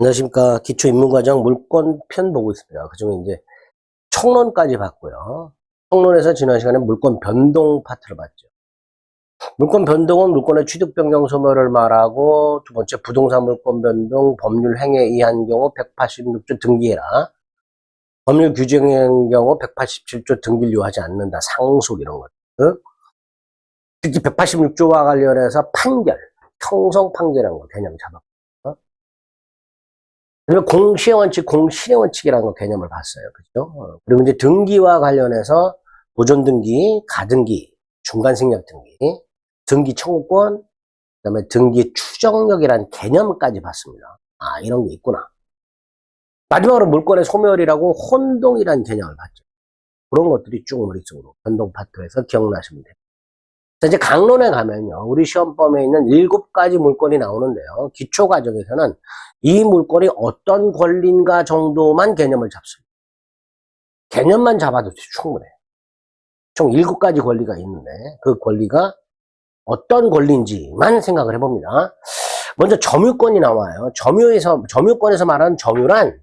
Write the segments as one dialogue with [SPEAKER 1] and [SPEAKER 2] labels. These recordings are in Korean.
[SPEAKER 1] 안녕하십니까. 기초입문과정 물권편 보고 있습니다. 그중에 이제 총론까지 봤고요. 총론에서 지난 시간에 물권 변동 파트를 봤죠. 물권 변동은 물권의 취득 변경 소멸을 말하고, 두 번째 부동산 물권 변동 법률 행위에 의한 경우 186조 등기해라. 법률 규정의 경우 187조 등기를 요하지 않는다. 상속 이런 것. 특히 186조와 관련해서 판결, 형성 판결이라는 거 개념 잡았고. 그리고 공시의 원칙, 공실의 원칙이라는 거 개념을 봤어요. 그죠? 그리고 이제 등기와 관련해서 보존 등기, 가등기, 중간 생략 등기, 등기 청구권, 그 다음에 등기 추정력이라는 개념까지 봤습니다. 아, 이런 게 있구나. 마지막으로 물권의 소멸이라고 혼동이라는 개념을 봤죠. 그런 것들이 쭉 머릿속으로 변동 파트에서 기억나시면 돼요. 자, 이제 강론에 가면요. 우리 시험범위에 있는 7가지 물권이 나오는데요. 기초 과정에서는 이 물권이 어떤 권리인가 정도만 개념을 잡습니다. 개념만 잡아도 충분해요. 총 7가지 권리가 있는데 그 권리가 어떤 권리인지만 생각을 해봅니다. 먼저 점유권이 나와요. 점유권에서 말하는 점유란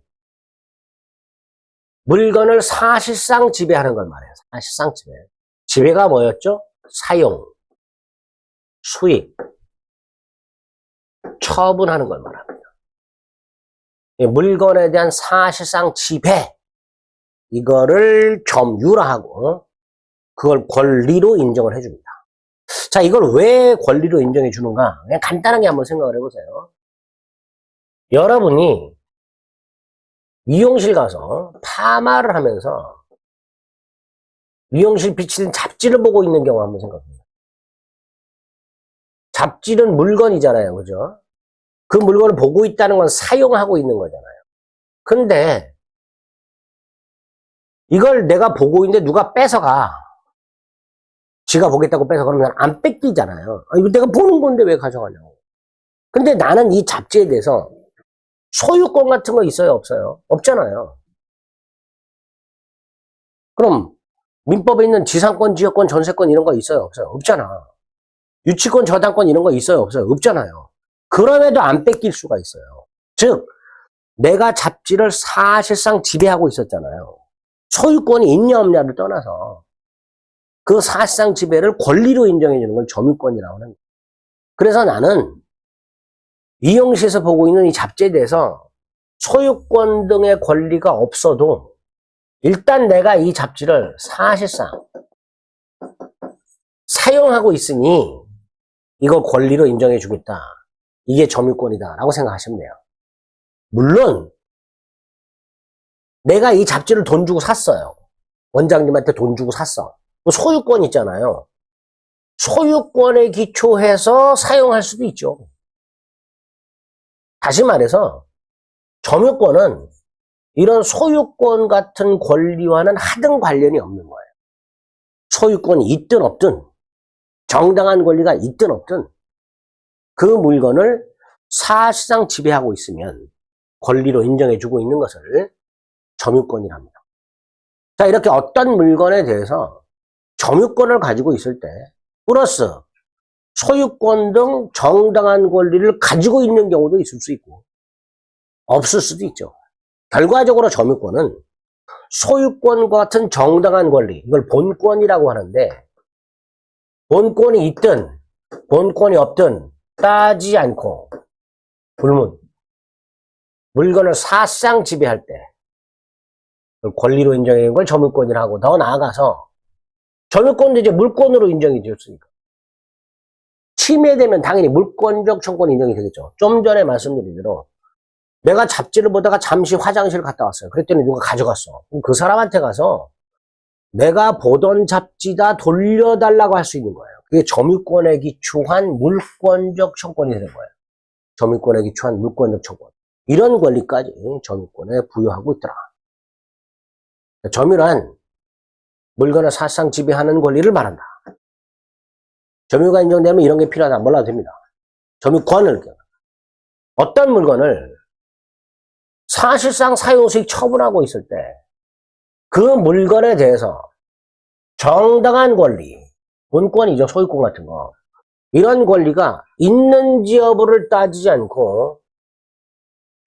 [SPEAKER 1] 물건을 사실상 지배하는 걸 말해요. 사실상 지배. 지배가 뭐였죠? 사용, 수익, 처분하는 걸 말합니다. 물건에 대한 사실상 지배, 이거를 점유라 하고 그걸 권리로 인정을 해줍니다. 자, 이걸 왜 권리로 인정해 주는가? 그냥 간단하게 한번 생각을 해보세요. 여러분이 미용실 가서 파마를 하면서 미용실 비치는 잡지를 보고 있는 경우 한번 생각해보세요. 잡지는 물건이잖아요. 그죠? 그 물건을 보고 있다는 건 사용하고 있는 거잖아요. 근데 이걸 내가 보고 있는데 누가 뺏어가. 지가 보겠다고 뺏어 그러면 안 뺏기잖아요. 아, 이거 내가 보는 건데 왜 가져가냐고. 근데 나는 이 잡지에 대해서 소유권 같은 거 있어요? 없어요? 없잖아요. 그럼 민법에 있는 지상권, 지역권, 전세권 이런 거 있어요? 없어요? 없잖아. 유치권, 저당권 이런 거 있어요? 없어요? 없잖아요. 그럼에도 안 뺏길 수가 있어요. 즉 내가 잡지를 사실상 지배하고 있었잖아요. 소유권이 있냐 없냐를 떠나서 그 사실상 지배를 권리로 인정해 주는 걸 점유권이라고 하는 거예요. 그래서 나는 미용실에서 보고 있는 이 잡지에 대해서 소유권 등의 권리가 없어도 일단 내가 이 잡지를 사실상 사용하고 있으니 이거 권리로 인정해 주겠다. 이게 점유권이다 라고 생각하시면 돼요. 물론 내가 이 잡지를 돈 주고 샀어요. 원장님한테 돈 주고 샀어. 소유권 있잖아요. 소유권에 기초해서 사용할 수도 있죠. 다시 말해서 점유권은 이런 소유권 같은 권리와는 하등 관련이 없는 거예요. 소유권이 있든 없든 정당한 권리가 있든 없든 그 물건을 사실상 지배하고 있으면 권리로 인정해주고 있는 것을 점유권이랍니다. 자, 이렇게 어떤 물건에 대해서 점유권을 가지고 있을 때 플러스 소유권 등 정당한 권리를 가지고 있는 경우도 있을 수 있고 없을 수도 있죠. 결과적으로 점유권은 소유권과 같은 정당한 권리, 이걸 본권이라고 하는데 본권이 있든 본권이 없든 따지지 않고 불문, 물건을 사실상 지배할 때 권리로 인정하는 걸 점유권이라고 하고, 더 나아가서 점유권도 이제 물권으로 인정이 되었으니까 침해되면 당연히 물권적 청권 인정이 되겠죠. 좀 전에 말씀드린 대로 내가 잡지를 보다가 잠시 화장실 갔다 왔어요. 그랬더니 누가 가져갔어. 그럼 그 사람한테 가서 내가 보던 잡지다 돌려달라고 할 수 있는 거예요. 그게 점유권에 기초한 물권적 청권이 되는 거예요. 점유권에 기초한 물권적 청권. 이런 권리까지 점유권에 부여하고 있더라. 점유란 물건을 사실상 지배하는 권리를 말한다. 점유가 인정되면 이런 게 필요하다. 몰라도 됩니다. 점유권을, 어떤 물건을 사실상 사용수익 처분하고 있을 때 그 물건에 대해서 정당한 권리, 본권이죠. 소유권 같은 거. 이런 권리가 있는지 여부를 따지지 않고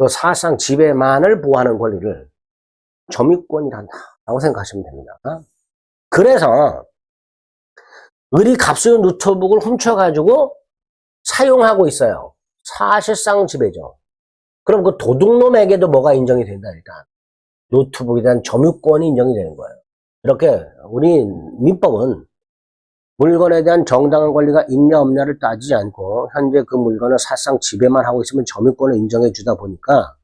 [SPEAKER 1] 그 사실상 지배만을 보호하는 권리를 점유권이란다라고 생각하시면 됩니다. 그래서 을이 갑수의 노트북을 훔쳐가지고 사용하고 있어요. 사실상 지배죠. 그럼 그 도둑놈에게도 뭐가 인정이 된다, 일단. 노트북에 대한 점유권이 인정이 되는 거예요. 이렇게 우리 민법은 물건에 대한 정당한 권리가 있냐 없냐를 따지지 않고 현재 그 물건을 사실상 지배만 하고 있으면 점유권을 인정해 주다 보니까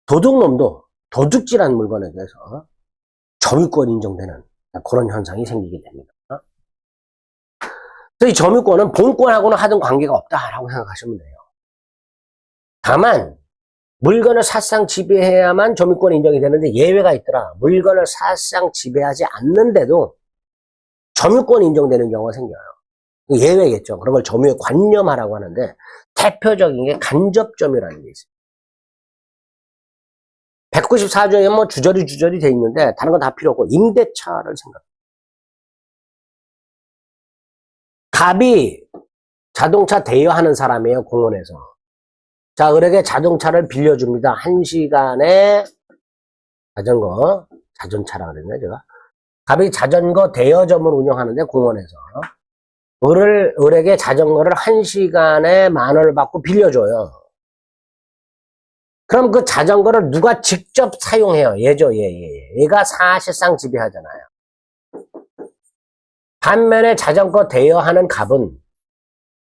[SPEAKER 1] 도둑놈도 도둑질한 물건에 대해서 점유권이 인정되는 그런 현상이 생기게 됩니다. 그래서 이 점유권은 본권하고는 하등 관계가 없다라고 생각하시면 돼요. 다만 물건을 사실상 지배해야만 점유권이 인정이 되는데 예외가 있더라. 물건을 사실상 지배하지 않는데도 점유권이 인정되는 경우가 생겨요. 예외겠죠. 그런 걸 점유에 관념하라고 하는데 대표적인 게 간접점유라는 게 있어요. 194조에 뭐 주저리 돼 있는데 다른 건 다 필요 없고 임대차를 생각해요. 갑이 자동차 대여하는 사람이에요, 공원에서. 자, 을에게 자동차를 빌려줍니다. 1시간에 자전차라 그랬네, 제가. 갑이 자전거 대여점을 운영하는데, 공원에서. 을에게 자전거를 1시간에 10,000원을 받고 빌려줘요. 그럼 그 자전거를 누가 직접 사용해요? 얘죠, 얘가 사실상 지배하잖아요. 반면에 자전거 대여하는 갑은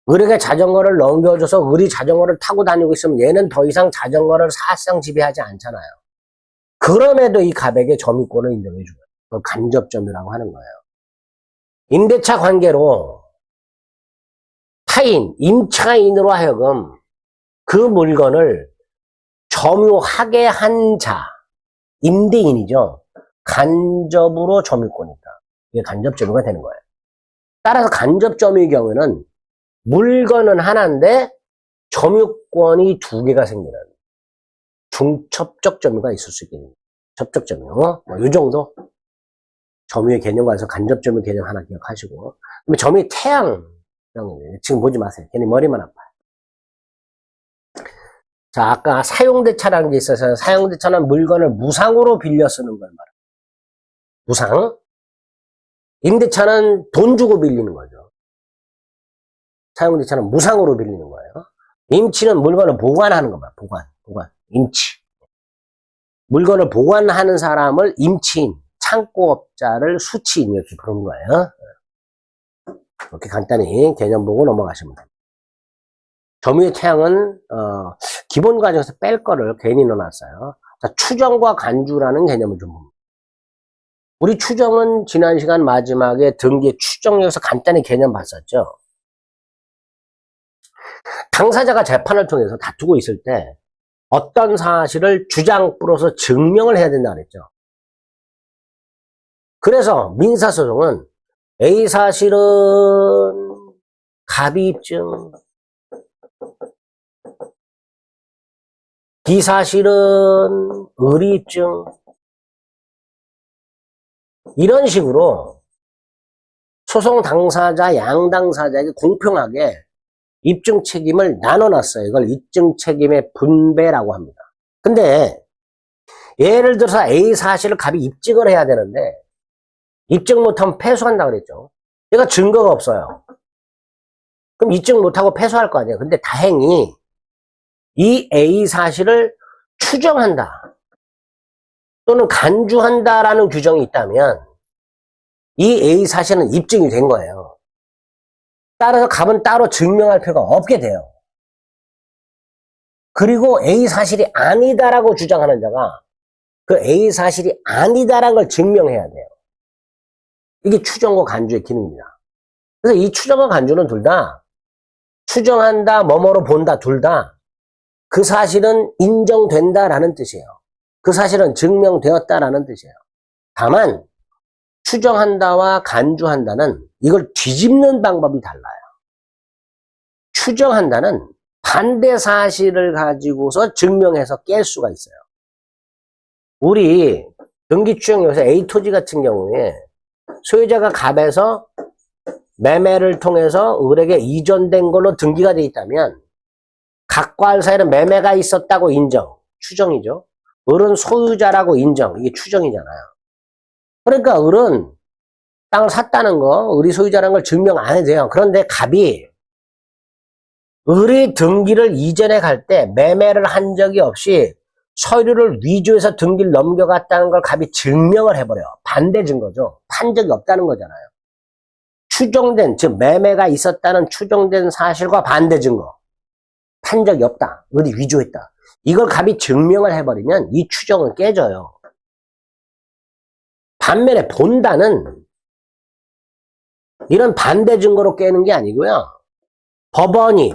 [SPEAKER 1] 을에게 자전거를 넘겨줘서 을이 자전거를 타고 다니고 있으면 얘는 더 이상 자전거를 사실상 지배하지 않잖아요. 그럼에도 이 갑에게 점유권을 인정해줘요. 그걸 간접점유라고 하는 거예요. 임대차 관계로 타인, 임차인으로 하여금 그 물건을 점유하게 한 자, 임대인이죠. 간접으로 점유권이 있다. 이게 간접점유가 되는 거예요. 따라서 간접점유의 경우에는 물건은 하나인데 점유권이 2개가 생기는 중첩적 점유가 있을 수 있겠네요. 접적 점유. 뭐 이 정도 점유의 개념과에서 간접점유 개념 하나 기억하시고. 그다음에 점유의 태양. 지금 보지 마세요. 괜히 머리만 아파요. 자, 아까 사용대차라는 게 있어서 사용대차는 물건을 무상으로 빌려 쓰는 걸 말해요. 무상. 임대차는 돈 주고 빌리는 거죠. 사용대차는 무상으로 빌리는 거예요. 임치는 물건을 보관하는 겁니다. 보관. 임치. 물건을 보관하는 사람을 임치인, 창고업자를 수치인 이렇게 부르는 거예요. 이렇게 간단히 개념 보고 넘어가시면 됩니다. 점유의 태양은 기본 과정에서 뺄 거를 괜히 넣어놨어요. 자, 추정과 간주라는 개념을 좀 봅니다. 우리 추정은 지난 시간 마지막에 등기의 추정력에서 간단히 개념 봤었죠. 당사자가 재판을 통해서 다투고 있을 때 어떤 사실을 주장 플러스 증명을 해야 된다 그랬죠. 그래서 민사소송은 A 사실은 갑이 입증, B 사실은 을이 입증, 이런 식으로 소송 당사자, 양당사자에게 공평하게 입증 책임을 나눠놨어요. 이걸 입증 책임의 분배라고 합니다. 근데 예를 들어서 A 사실을 갑이 입증을 해야 되는데 입증 못하면 패소한다 그랬죠. 얘가 증거가 없어요. 그럼 입증 못하고 패소할 거 아니에요. 근데 다행히 이 A 사실을 추정한다 또는 간주한다라는 규정이 있다면 이 A 사실은 입증이 된 거예요. 따라서 갑은 따로 증명할 필요가 없게 돼요. 그리고 A 사실이 아니다라고 주장하는 자가 그 A 사실이 아니다라는 걸 증명해야 돼요. 이게 추정과 간주의 기능입니다. 그래서 이 추정과 간주는 둘 다 추정한다, 뭐뭐로 본다, 둘 다 그 사실은 인정된다라는 뜻이에요. 그 사실은 증명되었다라는 뜻이에요. 다만 추정한다와 간주한다는 이걸 뒤집는 방법이 달라요. 추정한다는 반대 사실을 가지고서 증명해서 깰 수가 있어요. 우리 등기추정에서 A토지 같은 경우에 소유자가 갑에서 매매를 통해서 을에게 이전된 걸로 등기가 돼 있다면 갑과 을 사이에는 매매가 있었다고 인정. 추정이죠. 을은 소유자라고 인정. 이게 추정이잖아요. 그러니까 을은 땅을 샀다는 거, 을이 소유자라는 걸 증명 안 해도 돼요. 그런데 갑이 을이 등기를 이전에 갈 때 매매를 한 적이 없이 서류를 위조해서 등기를 넘겨갔다는 걸 갑이 증명을 해버려요. 반대 증거죠. 판 적이 없다는 거잖아요. 추정된, 즉 매매가 있었다는 추정된 사실과 반대 증거. 판 적이 없다. 을이 위조했다. 이걸 갑이 증명을 해버리면 이 추정은 깨져요. 반면에 본다는 이런 반대 증거로 깨는 게 아니고요. 법원이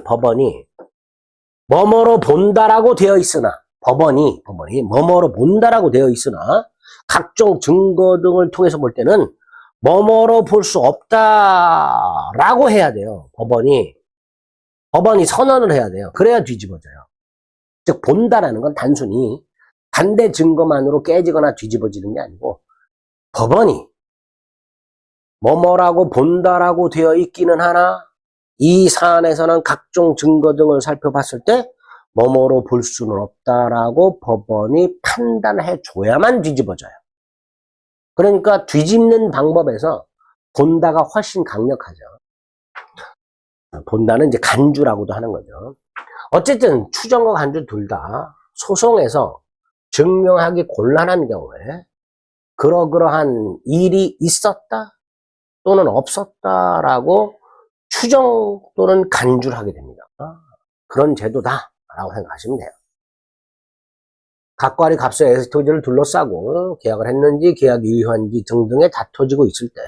[SPEAKER 1] 뭐뭐로 본다라고 되어 있으나 법원이 뭐뭐로 본다라고 되어 있으나 각종 증거 등을 통해서 볼 때는 뭐뭐로 볼 수 없다라고 해야 돼요. 법원이 선언을 해야 돼요. 그래야 뒤집어져요. 즉 본다라는 건 단순히 반대 증거만으로 깨지거나 뒤집어지는 게 아니고 법원이 뭐뭐라고 본다라고 되어 있기는 하나 이 사안에서는 각종 증거 등을 살펴봤을 때 뭐뭐로 볼 수는 없다라고 법원이 판단해 줘야만 뒤집어져요. 그러니까 뒤집는 방법에서 본다가 훨씬 강력하죠. 본다는 이제 간주라고도 하는 거죠. 어쨌든 추정과 간주 둘 다 소송에서 증명하기 곤란한 경우에 그러한 일이 있었다 또는 없었다라고 추정 또는 간주를 하게 됩니다. 그런 제도다라고 생각하시면 돼요. 각과의 값의 에스토지를 둘러싸고 계약을 했는지 계약이 유효한지 등등에 다퉈지고 있을 때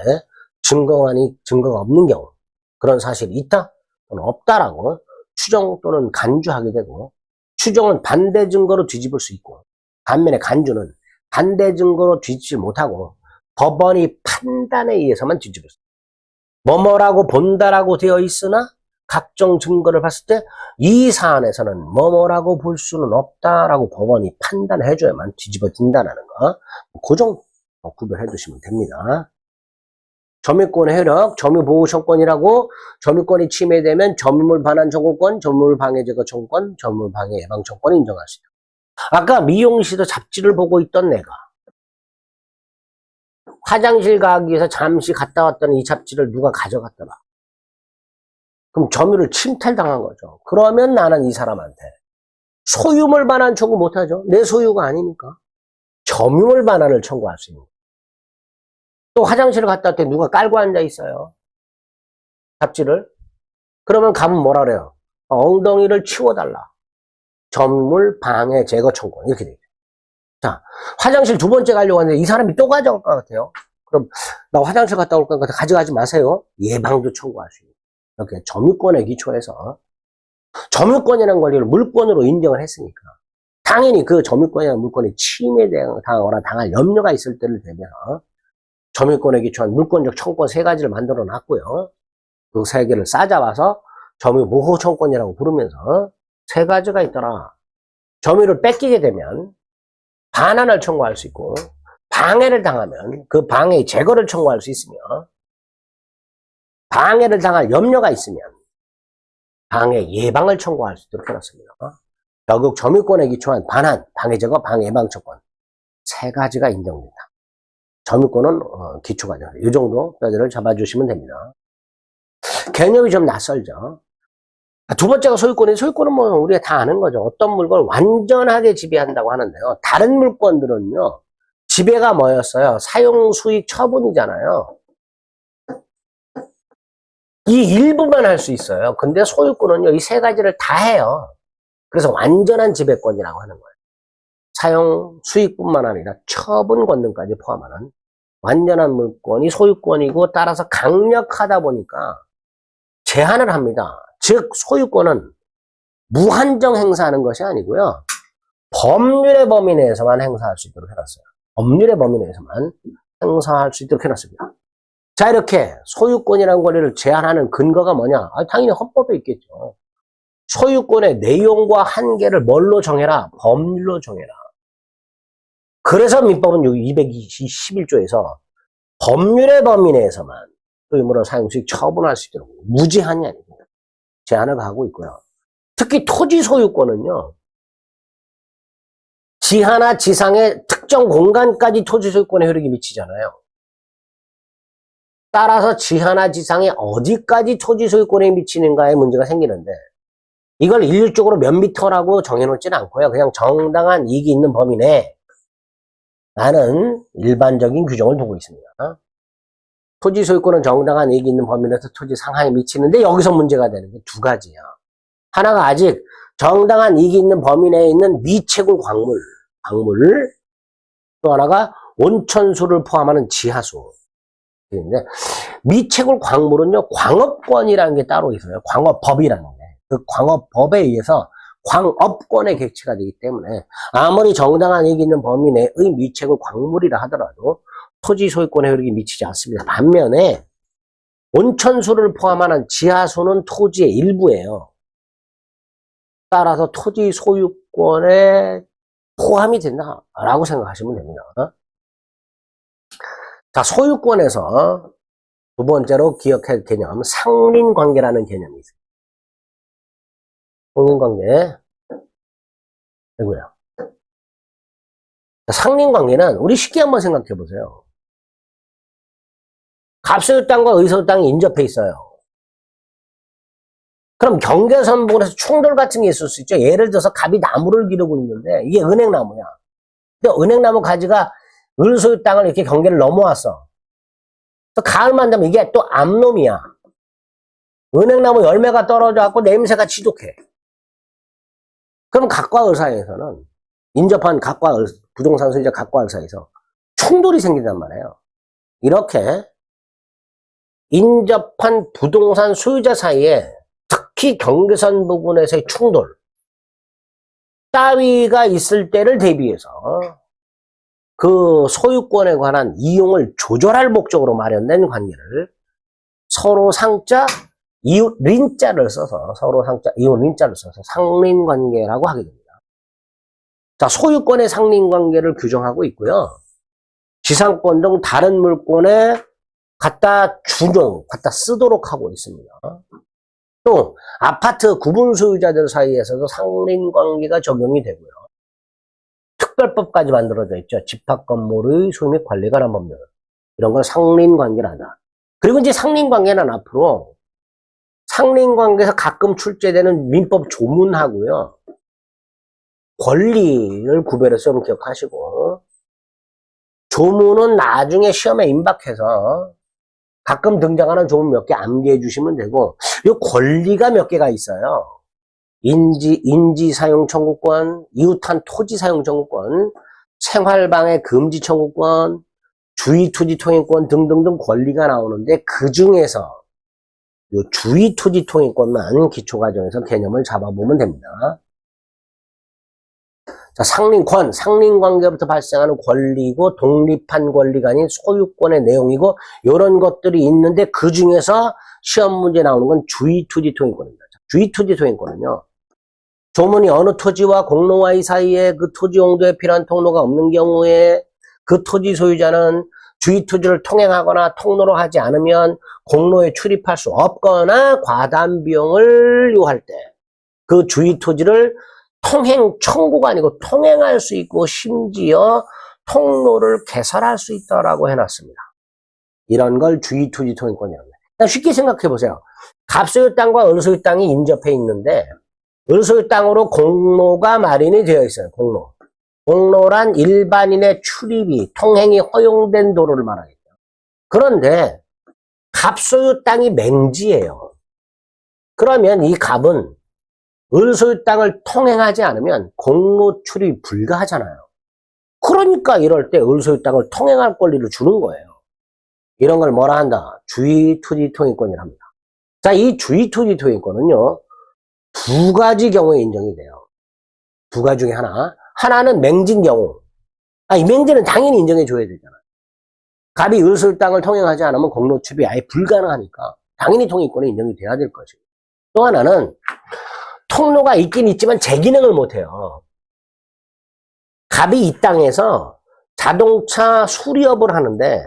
[SPEAKER 1] 증거가 없는 경우 그런 사실이 있다 또는 없다라고 추정 또는 간주하게 되고 추정은 반대 증거로 뒤집을 수 있고 반면에 간주는 반대 증거로 뒤집지 못하고 법원이 판단에 의해서만 뒤집을 수 있어요. 뭐뭐라고 본다라고 되어 있으나 각종 증거를 봤을 때 이 사안에서는 뭐뭐라고 볼 수는 없다라고 법원이 판단해줘야만 뒤집어진다는 거. 그 정도 구별해 두시면 됩니다. 점유권의 효력, 점유보호청권이라고 점유권이 침해되면 점유물 반환 청구권, 점유물 방해 제거 청구권, 점유물 방해 예방 청구권을 인정할 수 있다. 아까 미용실에서 잡지를 보고 있던 내가 화장실 가기 위해서 잠시 갔다 왔더니 이 잡지를 누가 가져갔더라. 그럼 점유를 침탈당한 거죠. 그러면 나는 이 사람한테 소유물 반환 청구 못하죠. 내 소유가 아니니까. 점유물 반환을 청구할 수 있는 거예요. 또 화장실을 갔다 왔더니 누가 깔고 앉아 있어요. 잡지를. 그러면 가면 뭐라 그래요? 엉덩이를 치워달라. 점유물 방해 제거 청구. 이렇게 되죠. 자, 화장실 두 번째 가려고 하는데 이 사람이 또 가져갈 것 같아요. 그럼 나 화장실 갔다 올 거니까 가져가지 마세요. 예방도 청구할 수 있는. 이렇게 점유권에 기초해서 점유권이라는 권리를 물권으로 인정을 했으니까 당연히 그 점유권이라는 물권이 침해당하거나 당할 염려가 있을 때를 대비해서 점유권에 기초한 물권적 청구권 세 가지를 만들어 놨고요. 그 세 개를 싸잡아서 점유보호 청구권이라고 부르면서 세 가지가 있더라. 점유를 뺏기게 되면 반환을 청구할 수 있고 방해를 당하면 그 방해의 제거를 청구할 수 있으며 방해를 당할 염려가 있으면 방해 예방을 청구할 수 있도록 해놨습니다. 결국 점유권에 기초한 반환, 방해 제거, 방해 예방 청구권 세 가지가 인정된다. 점유권은 기초가 돼요. 이 정도 뼈대를 잡아주시면 됩니다. 개념이 좀 낯설죠. 두 번째가 소유권이에요. 소유권은 뭐 우리가 다 아는 거죠. 어떤 물건을 완전하게 지배한다고 하는데요. 다른 물건들은요. 지배가 뭐였어요? 사용, 수익, 처분이잖아요. 이 일부만 할 수 있어요. 근데 소유권은요. 이 세 가지를 다 해요. 그래서 완전한 지배권이라고 하는 거예요. 사용, 수익뿐만 아니라 처분 권능까지 포함하는 완전한 물권이 소유권이고 따라서 강력하다 보니까 제한을 합니다. 즉 소유권은 무한정 행사하는 것이 아니고요. 법률의 범위 내에서만 행사할 수 있도록 해놨어요. 법률의 범위 내에서만 행사할 수 있도록 해놨습니다. 자, 이렇게 소유권이라는 권리를 제한하는 근거가 뭐냐? 당연히 헌법에 있겠죠. 소유권의 내용과 한계를 뭘로 정해라? 법률로 정해라. 그래서 민법은 221조에서 법률의 범위 내에서만 소유물을 사용수익 처분할 수 있도록 무제한이 아니고 제한을 가하고 있고요. 특히 토지 소유권은요. 지하나 지상의 특정 공간까지 토지 소유권의 효력이 미치잖아요. 따라서 지하나 지상에 어디까지 토지 소유권에 미치는가에 문제가 생기는데 이걸 일률적으로 몇 미터라고 정해놓지는 않고요. 그냥 정당한 이익이 있는 범위 내에 라는 일반적인 규정을 두고 있습니다. 토지 소유권은 정당한 이익이 있는 범위 내에서 토지 상하에 미치는데 여기서 문제가 되는 게 두 가지야. 하나가 아직 정당한 이익이 있는 범위 내에 있는 미채굴 광물. 또 하나가 온천수를 포함하는 지하수. 근데 미채굴 광물은요, 광업권이라는 게 따로 있어요. 광업법이라는 게. 그 광업법에 의해서 광업권에 객체가 되기 때문에 아무리 정당한 이익이 있는 범위 내의 미채굴 광물이라 하더라도 토지 소유권의 효력이 미치지 않습니다. 반면에 온천수를 포함하는 지하수는 토지의 일부예요. 따라서 토지 소유권에 포함이 된다라고 생각하시면 됩니다. 자, 소유권에서 두 번째로 기억할 개념, 상린관계라는 개념이 있습니다. 상린관계. 이거요. 상린관계는 우리 쉽게 한번 생각해 보세요. 갑소유 땅과 의소유 땅이 인접해 있어요. 그럼 경계선 부분에서 충돌 같은 게 있을 수 있죠. 예를 들어서 갑이 나무를 기르고 있는데 이게 은행나무야. 근데 은행나무 가지가 을소유 땅을 이렇게 경계를 넘어왔어. 또 가을만 되면 이게 또 암놈이야. 은행나무 열매가 떨어져갖고 냄새가 지독해. 그럼 갑과 을 사이에서는 인접한 갑과 을, 부동산 소유자 갑과 을 사이에서 충돌이 생긴단 말이에요. 이렇게 인접한 부동산 소유자 사이에 특히 경계선 부분에서의 충돌 따위가 있을 때를 대비해서 그 소유권에 관한 이용을 조절할 목적으로 마련된 관계를 서로 상자 이웃 린자를 써서 서로 상자 이웃 린자를 써서 상린관계라고 하게 됩니다. 자, 소유권의 상린관계를 규정하고 있고요. 지상권 등 다른 물권에 갖다 쓰도록 하고 있습니다. 또 아파트 구분 소유자들 사이에서도 상린관계가 적용이 되고요. 특별법까지 만들어져 있죠. 집합 건물의 소유 및 관리에 관한 법률. 이런 걸 상린관계란다. 그리고 이제 상린관계는 앞으로 상린관계에서 가끔 출제되는 민법 조문하고요. 권리를 구별해서 좀 기억하시고 조문은 나중에 시험에 임박해서 가끔 등장하는 조문 몇 개 암기해 주시면 되고 이 권리가 몇 개가 있어요. 인지 사용 청구권, 이웃한 토지 사용 청구권, 생활방해 금지 청구권, 주의 토지 통행권 등등등 권리가 나오는데 그 중에서 이 주의 토지 통행권만 기초과정에서 개념을 잡아보면 됩니다. 자, 상린권, 상린관계부터 발생하는 권리고 독립한 권리가 아닌 소유권의 내용이고 이런 것들이 있는데 그 중에서 시험 문제 나오는 건 주의 토지 통행권입니다. 주의 토지 통행권은요. 조문이 어느 토지와 공로와의 사이에 그 토지 용도에 필요한 통로가 없는 경우에 그 토지 소유자는 주의 토지를 통행하거나 통로로 하지 않으면 공로에 출입할 수 없거나 과다한 비용을 요할 때 그 주의 토지를 통행 청구가 아니고 통행할 수 있고 심지어 통로를 개설할 수 있다라고 해놨습니다. 이런 걸 주의 토지 통행권이라고 합니다. 쉽게 생각해 보세요. 갑소유 땅과 을소유 땅이 인접해 있는데 을소유 땅으로 공로가 마련이 되어 있어요. 공로. 공로란 일반인의 출입이 통행이 허용된 도로를 말하겠죠. 그런데 갑소유 땅이 맹지예요. 그러면 이 갑은 을소유 땅을 통행하지 않으면 공로 출입이 불가하잖아요. 그러니까 이럴 때 을소유 땅을 통행할 권리를 주는 거예요. 이런 걸 뭐라 한다? 주의 토지 통행권이라 합니다. 자, 이 주의 토지 통행권은요. 두 가지 경우에 인정이 돼요. 두 가지 중에 하나. 하나는 맹지인 경우. 이 맹지는 당연히 인정해 줘야 되잖아요. 갑이 을소유 땅을 통행하지 않으면 공로 출입이 아예 불가능하니까 당연히 통행권이 인정이 돼야 될 것이고. 또 하나는 통로가 있긴 있지만 제 기능을 못해요. 갑이 이 땅에서 자동차 수리업을 하는데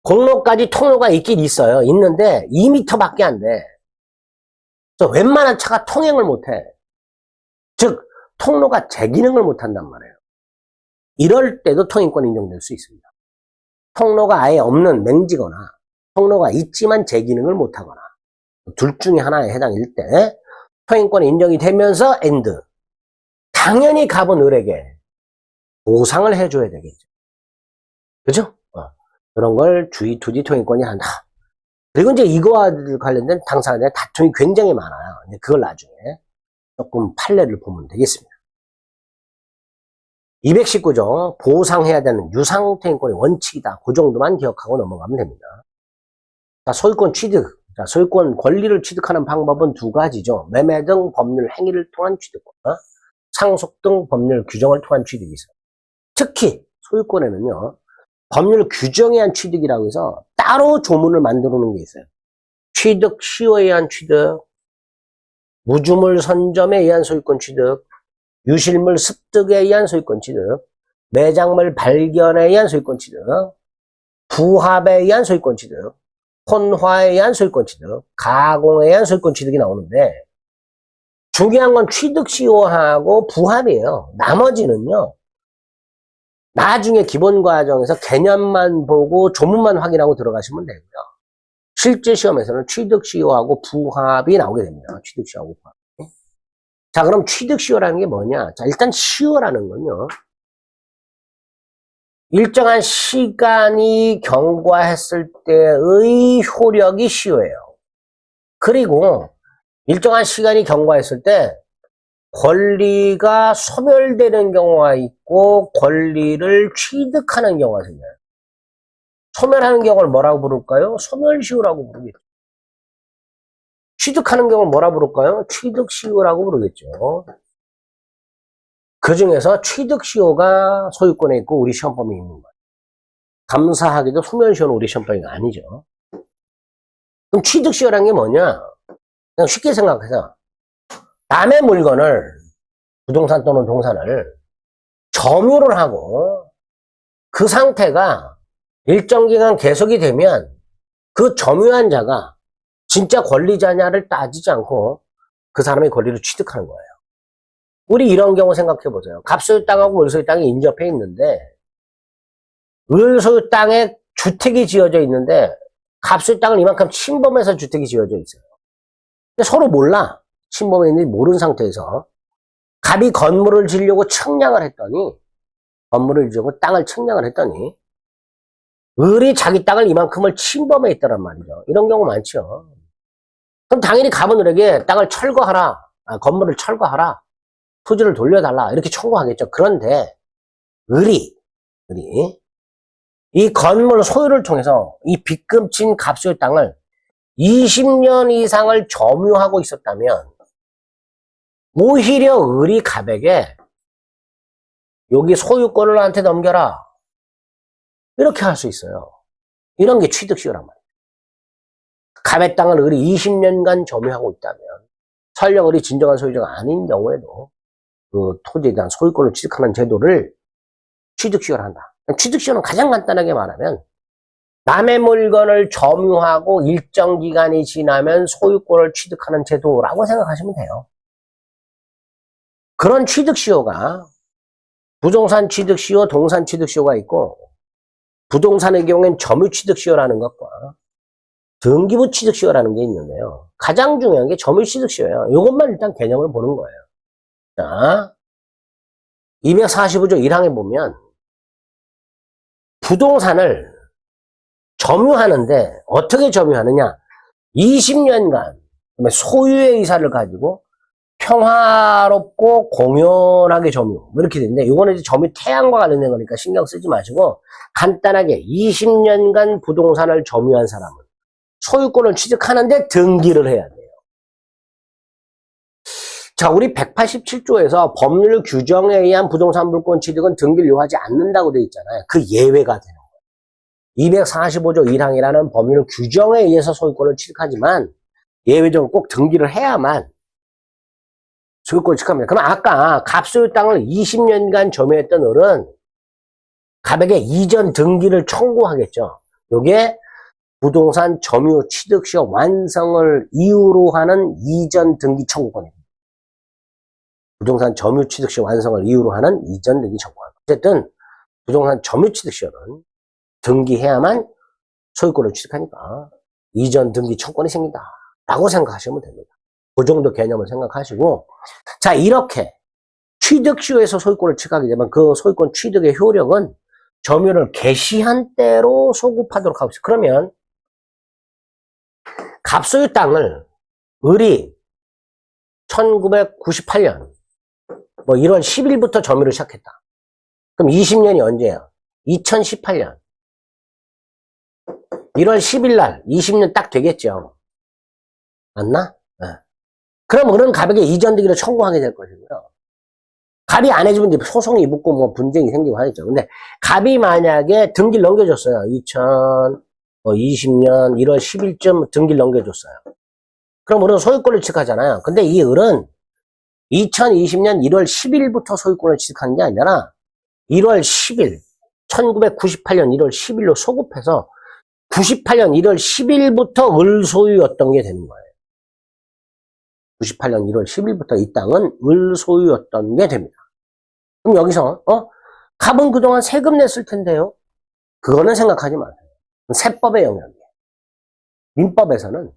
[SPEAKER 1] 공로까지 통로가 있긴 있어요. 있는데 2m밖에 안 돼. 그래서 웬만한 차가 통행을 못해. 통로가 제 기능을 못한단 말이에요. 이럴 때도 통행권이 인정될 수 있습니다. 통로가 아예 없는 맹지거나 통로가 있지만 제 기능을 못하거나 둘 중에 하나에 해당일 때 통행권이 인정이 되면서 엔드. 당연히 갑은 을에게 보상을 해줘야 되겠죠. 그죠? 그런 걸 투지 통행권이 한다. 그리고 이제 이거와 관련된 당사자의 다툼이 굉장히 많아요. 이제 그걸 나중에 조금 판례를 보면 되겠습니다. 219조 보상해야 되는 유상통행권의 원칙이다. 그 정도만 기억하고 넘어가면 됩니다. 자, 소유권 취득. 자, 소유권 권리를 취득하는 방법은 두 가지죠. 매매 등 법률 행위를 통한 취득과 상속 등 법률 규정을 통한 취득이 있어요. 특히 소유권에는요. 법률 규정에 의한 취득이라고 해서 따로 조문을 만들어 놓은 게 있어요. 취득 시효에 의한 취득, 무주물 선점에 의한 소유권 취득, 유실물 습득에 의한 소유권 취득, 매장물 발견에 의한 소유권 취득, 부합에 의한 소유권 취득, 혼화에 의한 소유권 취득, 가공에 의한 소유권 취득이 나오는데 중요한 건 취득 시효하고 부합이에요. 나머지는요. 나중에 기본 과정에서 개념만 보고 조문만 확인하고 들어가시면 되고요. 실제 시험에서는 취득 시효하고 부합이 나오게 됩니다. 취득 시효하고 부합. 자, 그럼 취득 시효라는 게 뭐냐? 자, 일단 시효라는 건요. 일정한 시간이 경과했을 때의 효력이 시효예요. 그리고 일정한 시간이 경과했을 때 권리가 소멸되는 경우가 있고 권리를 취득하는 경우가 생겨요. 소멸하는 경우를 뭐라고 부를까요? 소멸시효라고 부르겠죠. 취득하는 경우를 뭐라고 부를까요? 취득시효라고 부르겠죠. 그 중에서 취득시효가 소유권에 있고 우리 시험범위에 있는 거예요. 감사하게도 소멸시효는 우리 시험범위가 아니죠. 그럼 취득시효라는 게 뭐냐? 그냥 쉽게 생각해서 남의 물건을 부동산 또는 동산을 점유를 하고 그 상태가 일정 기간 계속이 되면 그 점유한 자가 진짜 권리자냐를 따지지 않고 그 사람의 권리를 취득하는 거예요. 우리 이런 경우 생각해 보세요. 갑소유 땅하고 을소유 땅이 인접해 있는데 을소유 땅에 주택이 지어져 있는데 갑소유 땅을 이만큼 침범해서 주택이 지어져 있어요. 근데 서로 몰라. 침범해 있는지 모르는 상태에서 갑이 건물을 지으려고 측량을 했더니 건물을 지으고 땅을 측량을 했더니 을이 자기 땅을 이만큼을 침범해 있더란 말이죠. 이런 경우 많죠. 그럼 당연히 갑은 을에게 땅을 철거하라. 건물을 철거하라. 토지를 돌려달라. 이렇게 청구하겠죠. 그런데 을이 이 건물 소유를 통해서 이 빚금친 갑소유 땅을 20년 이상을 점유하고 있었다면 오히려 을이 갑에게 여기 소유권을 나한테 넘겨라. 이렇게 할 수 있어요. 이런 게 취득시효란 말이에요. 갑의 땅을 을이 20년간 점유하고 있다면 설령 을이 진정한 소유자가 아닌 경우에도 그 토지에 대한 소유권을 취득하는 제도를 취득시효를 한다. 취득시효는 가장 간단하게 말하면 남의 물건을 점유하고 일정 기간이 지나면 소유권을 취득하는 제도라고 생각하시면 돼요. 그런 취득시효가 부동산 취득시효, 동산 취득시효가 있고 부동산의 경우엔 점유취득시효라는 것과 등기부 취득시효라는 게 있는데요. 가장 중요한 게 점유취득시효예요. 이것만 일단 개념을 보는 거예요. 자, 245조 1항에 보면 부동산을 점유하는데 어떻게 점유하느냐? 20년간 소유의 의사를 가지고 평화롭고 공연하게 점유 이렇게 되는데 이거는 이제 점유 태양과 관련된 거니까 신경 쓰지 마시고 간단하게 20년간 부동산을 점유한 사람은 소유권을 취득하는데 등기를 해야 돼요. 자, 우리 187조에서 법률 규정에 의한 부동산 물권 취득은 등기를 요하지 않는다고 되어 있잖아요. 그 예외가 되는 거예요. 245조 1항이라는 법률 규정에 의해서 소유권을 취득하지만 예외적으로 꼭 등기를 해야만 소유권을 취득합니다. 그럼 아까 갑소유 땅을 20년간 점유했던 을은 갑에게 이전 등기를 청구하겠죠. 이게 부동산 점유 취득시효 완성을 이유로 하는 이전 등기 청구권입니다. 부동산 점유취득 시 완성을 이유로 하는 이전 등기 청구권. 어쨌든 부동산 점유취득 시에는 등기해야만 소유권을 취득하니까 이전 등기 청구권이 생긴다 라고 생각하시면 됩니다. 그 정도 개념을 생각하시고, 자, 이렇게 취득 시효에서 소유권을 취득하게 되면 그 소유권 취득의 효력은 점유를 개시한 때로 소급하도록 하고 있어요. 그러면 갑소유 땅을 을이 1998년 뭐 1월 10일부터 점유를 시작했다. 그럼 20년이 언제예요? 2018년 1월 10일 날 20년 딱 되겠죠. 맞나? 네. 그럼 을은 갑에게 이전 등기를 청구하게 될 것이고요. 갑이 안 해주면 이제 소송이 묻고 뭐 분쟁이 생기고 하겠죠. 근데 갑이 만약에 등기를 넘겨줬어요. 2020년 1월 10일쯤 등기를 넘겨줬어요. 그럼 을은 소유권을 취득하잖아요. 근데 이 을은 2020년 1월 10일부터 소유권을 취득한 게 아니라 1월 10일, 1998년 1월 10일로 소급해서 98년 1월 10일부터 을 소유였던 게 되는 거예요. 98년 1월 10일부터 이 땅은 을 소유였던 게 됩니다. 그럼 여기서 갑은 그동안 세금 냈을 텐데요. 그거는 생각하지 마세요. 세법의 영역이에요. 민법에서는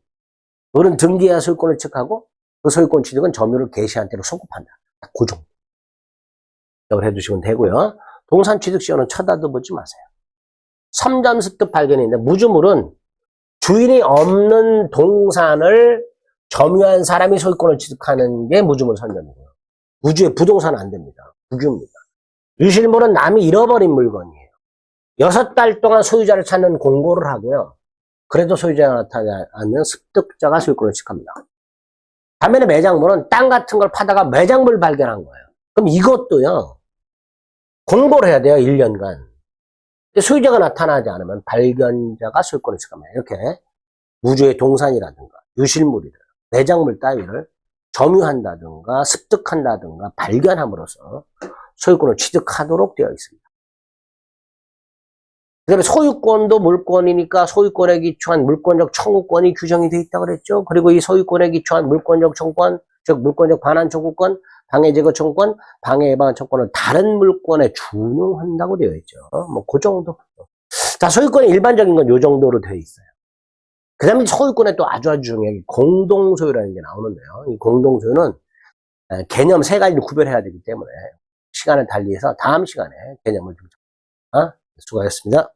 [SPEAKER 1] 을은 등기해야 소유권을 취득하고 그 소유권 취득은 점유를 개시한 때로 소급한다. 그 정도. 기억을 해두시면 되고요. 동산 취득 시효는 쳐다도 보지 마세요. 3점 습득 발견인데 무주물은 주인이 없는 동산을 점유한 사람이 소유권을 취득하는 게 무주물 선점이고요. 무주의 부동산은 안 됩니다. 무주입니다. 유실물은 남이 잃어버린 물건이에요. 6달 동안 소유자를 찾는 공고를 하고요. 그래도 소유자가 나타나지 않으면 습득자가 소유권을 취득합니다. 반면에 매장물은 땅 같은 걸 파다가 매장물 발견한 거예요. 그럼 이것도요. 공고를 해야 돼요. 1년간. 소유자가 나타나지 않으면 발견자가 소유권을 취득합니다. 이렇게 무주의 동산이라든가 유실물이든 매장물 따위를 점유한다든가 습득한다든가 발견함으로써 소유권을 취득하도록 되어 있습니다. 그 다음에 소유권도 물권이니까 소유권에 기초한 물권적 청구권이 규정이 되어 있다고 그랬죠. 그리고 이 소유권에 기초한 물권적 청구권, 즉 물권적 반환 청구권, 방해 제거 청구권, 방해 예방 청구권을 다른 물권에 준용한다고 되어 있죠. 뭐 그 정도. 자, 소유권의 일반적인 건 이 정도로 되어 있어요. 그 다음에 소유권에 또 아주 중요하게 공동소유라는 게 나오는데요. 이 공동소유는 개념 3가지를 구별해야 되기 때문에 시간을 달리해서 다음 시간에 개념을 좀 수고하셨습니다.